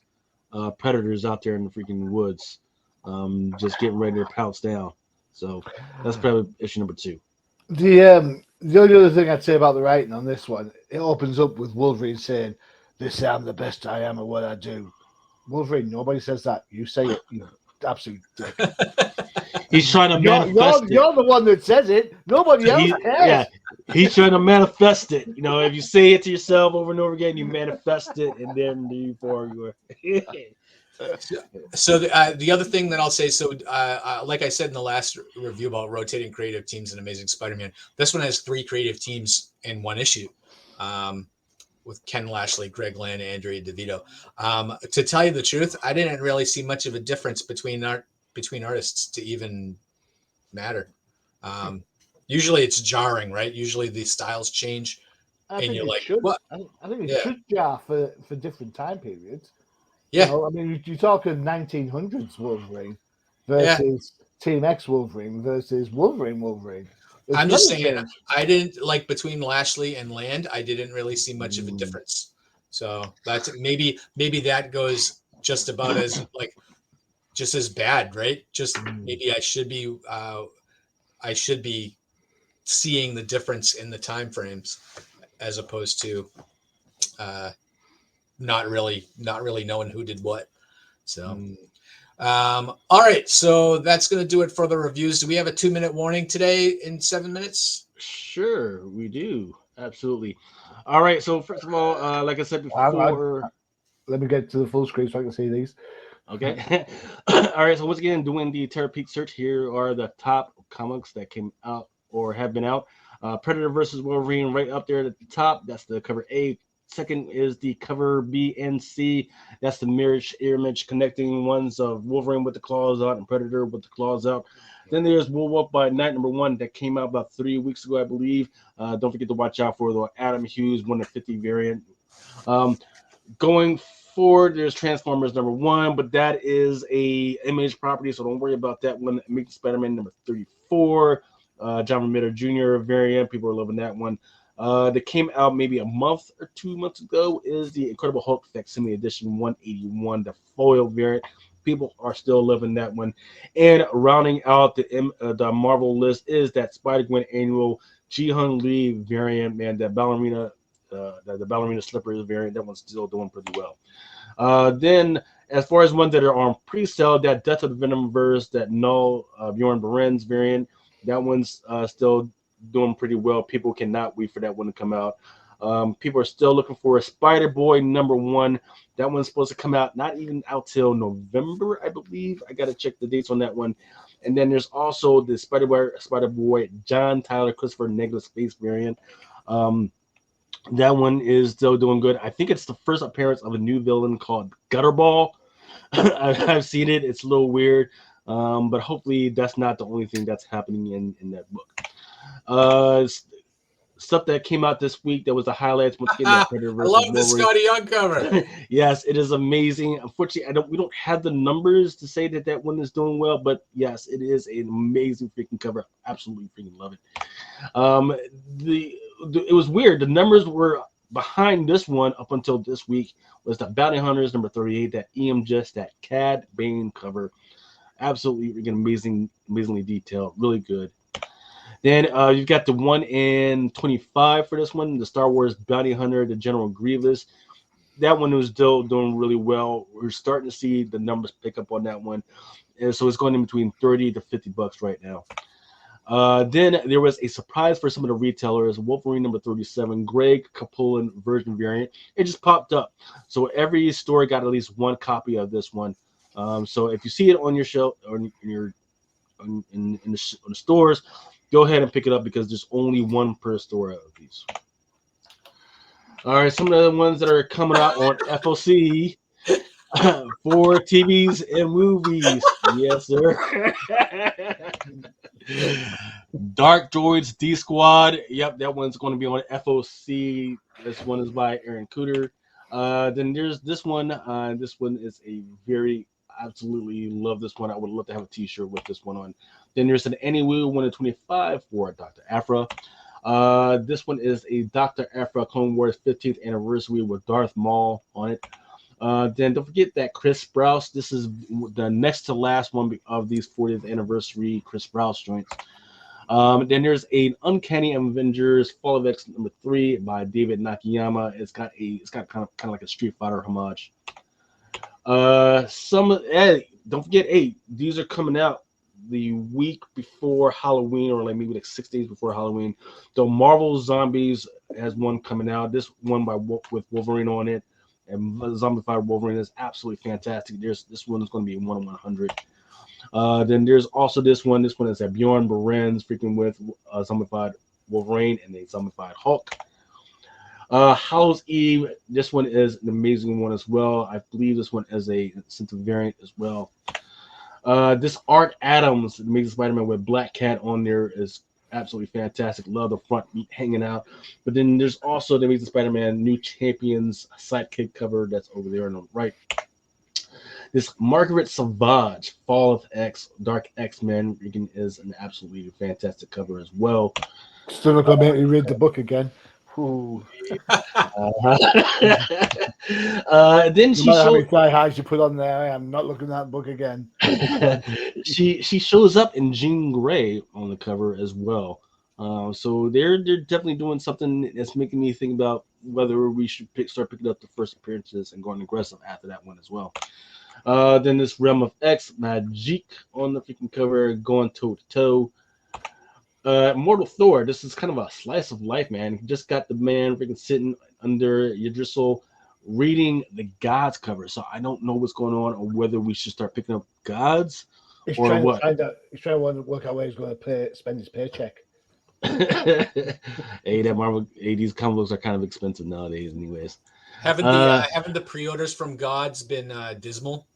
S3: Predators out there in the freaking woods, just getting ready to pounce down. So that's probably issue number 2.
S2: The only other thing I'd say about the writing on this one, it opens up with Wolverine saying, "They say I'm the best I am at what I do." Wolverine, nobody says that. You say it, you absolute dick.
S3: He's trying to manifest it.
S2: You're the one that says it. Nobody else cares.
S3: Yeah, he's trying to manifest it. If you say it to yourself over and over again, you manifest it, and then you are.
S1: So the other thing that I'll say, like I said in the last review about rotating creative teams in Amazing Spider-Man, this one has 3 creative teams in one issue, with Ken Lashley, Greg Land, Andrea DeVito. To tell you the truth, I didn't really see much of a difference between artists to even matter. Usually it's jarring, right? Usually the styles change, and you're like, "What?"
S2: I think it should jar for different time periods.
S1: Yeah,
S2: I mean, you're talking 1900s Wolverine versus Team X Wolverine versus Wolverine.
S1: I'm just saying, I didn't like between Lashley and Land. I didn't really see much of a difference. So that's maybe that goes just about as just as bad, right? Just maybe I should be seeing the difference in the time frames as opposed to not really knowing who did what. So all right, so that's going to do it for the reviews. Do we have a 2-minute warning today in 7 minutes?
S3: Sure, we do. Absolutely. All right, so first of all, like I said before,
S2: let me get to the full screen so I can see these.
S3: Okay. All right, so once again, doing the Terra Peak search, here are the top comics that came out or have been out. Predator versus Wolverine right up there at the top. That's the cover A. Second is the cover B and C. That's the mirror image connecting ones of Wolverine with the claws out and Predator with the claws out. Then there's Wolf Up by Night number 1 that came out about 3 weeks ago, I believe. Don't forget to watch out for the Adam Hughes 1/50 variant. Going forward, there's Transformers number 1, but that is a Image property, so don't worry about that one. Amazing Spider-Man number 34, John Romita Jr. variant. People are loving that one. That came out maybe a month or 2 months ago is the Incredible Hulk Facsimile Edition 181, the foil variant. People are still loving that one. And rounding out the Marvel list is that Spider-Gwen annual Ji-Hun Lee variant, man, that ballerina. The ballerina slippers variant, that one's still doing pretty well. Then, as far as ones that are on pre-sale, that Death of the Venomverse, that Null Bjorn Beren's variant, that one's still doing pretty well. People cannot wait for that one to come out. People are still looking for a Spider-Boy number 1. That one's supposed to come out not even out till November, I believe. I got to check the dates on that one. And then there's also the Spider-Boy John Tyler Christopher Negative Space variant. That one is still doing good. I think it's the first appearance of a new villain called Gutterball. I've seen it. It's a little weird, but hopefully that's not the only thing that's happening in that book. Stuff that came out this week that was the highlights. Once again,
S1: I love the Scotty Young cover.
S3: Yes, it is amazing. Unfortunately, we don't have the numbers to say that one is doing well, but yes, it is an amazing freaking cover. Absolutely freaking love it. It was weird. The numbers were behind this one up until this week. Was the Bounty Hunters number 38, that Just that Cad Bane cover. Absolutely freaking amazingly detailed, really good. Then you've got the 1 in 25 for this one, the Star Wars Bounty Hunter, the General Grievous. that one was still doing really well. We're starting to see the numbers pick up on that one, and so it's going in between $30 to $50 right now. Then there was a surprise for some of the retailers. Wolverine number 37, Greg Capullo version variant. It just popped up, so every store got at least one copy of this one. So if you see it on your shelf or in the stores, go ahead and pick it up because there's only one per store of these. All right, some of the ones that are coming out on FOC for TVs and movies. Yes, sir. Dark Droids D Squad. Yep, that one's going to be on FOC. This one is by Aaron Cooter. Then there's this one. This one is a very absolutely love this one. I would love to have a T-shirt with this one on. Then there's an Annie Wu 1 in 25 for Dr. Aphra. This one is a Dr. Aphra Clone Wars 15th anniversary with Darth Maul on it. Then don't forget that Chris Sprouse. This is the next to last one of these 40th anniversary Chris Sprouse joints. Then there's an Uncanny Avengers Fall of X number 3 by David Nakayama. It's got kind of like a Street Fighter homage. Don't forget, these are coming out the week before Halloween, or maybe like 6 days before Halloween. The Marvel Zombies has one coming out. This one with Wolverine on it, and Zombified Wolverine is absolutely fantastic. This one is going to be 1 in 100. Then there's also this one. This one is at Bjorn Beren's freaking with Zombified Wolverine and a Zombified Hulk. Hallow's Eve. This one is an amazing one as well. I believe this one is a incentive variant as well. This Art Adams Amazing Spider-Man with Black Cat on there is absolutely fantastic. Love the front meat hanging out. But then there's also the Amazing Spider-Man New Champions sidekick cover that's over there on the right. This Margaret Savage Fall of X Dark X-Men is an absolutely fantastic cover as well.
S2: Still not gonna make me read the book again.
S3: Then
S2: no matter how many thigh highs you put on there, I am not looking at that book again.
S3: she shows up in Jean Grey on the cover as well. So they're definitely doing something that's making me think about whether we should start picking up the first appearances and going aggressive after that one as well. Then this Realm of X Magic on the freaking cover, going toe to toe. Immortal Thor. This is kind of a slice of life, man. You just got the man freaking sitting under Yggdrasil reading the Gods cover. So I don't know what's going on or whether we should start picking up Gods or what.
S2: He's trying to work out where he's going to spend his paycheck.
S3: Hey, that Marvel, these comic books are kind of expensive nowadays, anyways.
S1: Haven't the pre-orders from Gods been dismal?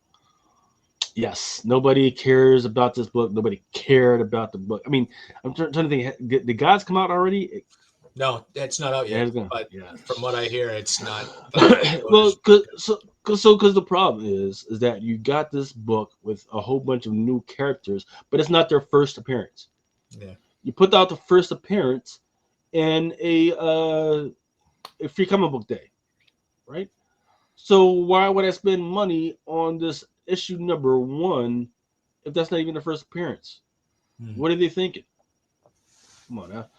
S3: Yes, nobody cares about this book. Nobody cared about the book. I mean, I'm trying to think. Did the Gods come out already?
S1: No, it's not out yet. But from what I hear, it's not.
S3: Well, because the problem is that you got this book with a whole bunch of new characters, but it's not their first appearance.
S1: Yeah.
S3: You put out the first appearance in a free comic book day, right? So why would I spend money on this issue number 1 if that's not even the first appearance? What are they thinking? Come on now.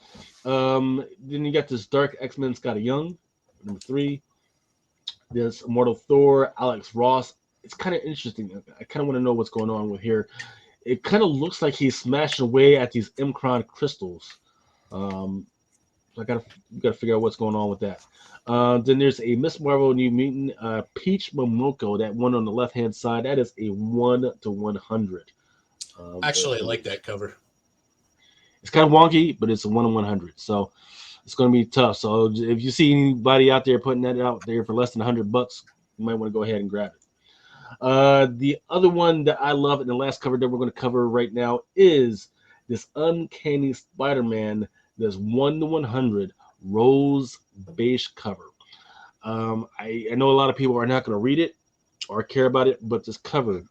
S3: Then you got this Dark X-Men Scotty Young, number 3. There's Immortal Thor, Alex Ross. It's kind of interesting. I kind of want to know what's going on with here. It kind of looks like he's smashing away at these Mcron crystals. So I gotta figure out what's going on with that. Then there's a Miss Marvel New Mutant Peach Momoko. That one on the left hand side. That is a 1 to 100.
S1: Actually, I like that cover.
S3: It's kind of wonky, but it's a 1 in 100. So it's going to be tough. So if you see anybody out there putting that out there for less than $100, you might want to go ahead and grab it. The other one that I love in the last cover that we're going to cover right now is this Uncanny Spider-Man. This 1 to 100 rose beige cover. I know a lot of people are not going to read it or care about it, but this cover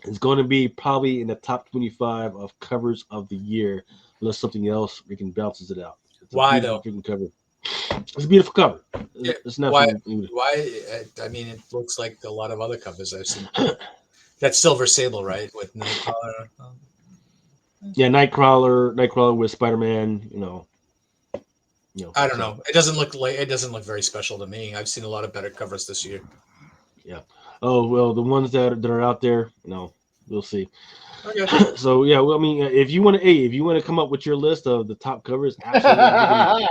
S3: is going to be probably in the top 25 of covers of the year, unless something else freaking bounces it out.
S1: Why though?
S3: Cover. It's a beautiful cover.
S1: Yeah.
S3: It's nothing.
S1: Why? I mean, it looks like a lot of other covers I've seen. That's Silver Sable, right? With Nightcrawler.
S3: Yeah, Nightcrawler with Spider-Man. You know,
S1: I don't know. It doesn't look very special to me. I've seen a lot of better covers this year.
S3: Yeah. Oh well, the ones that are out there, no, we'll see.
S1: Okay.
S3: So yeah, well, I mean, if you want to come up with your list of the top covers, absolutely.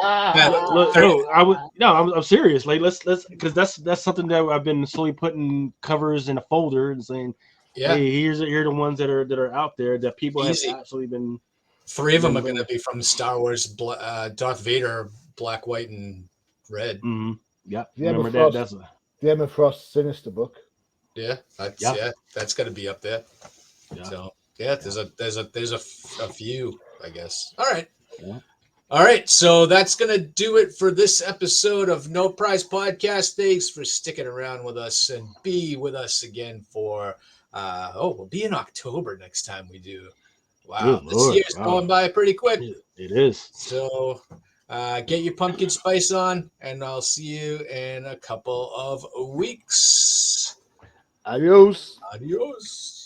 S3: I'm serious. Like let's because that's something that I've been slowly putting covers in a folder and saying, hey, here are the ones that are out there that people have absolutely been.
S1: 3 of them are going to be from Star Wars, Darth Vader, black, white, and red.
S3: Mm-hmm. Yeah,
S2: remember that? That's the Emma Frost Sinister book.
S1: Yeah, that's got to be up there. Yeah. So there's a few, I guess. All right.
S3: Yeah.
S1: All right, so that's going to do it for this episode of No Prize Podcast. Thanks for sticking around with us and be with us again for, we'll be in October next time we do. Wow, this year's going by pretty quick.
S3: It is.
S1: So get your pumpkin spice on, and I'll see you in a couple of weeks.
S2: Adios.
S1: Adios.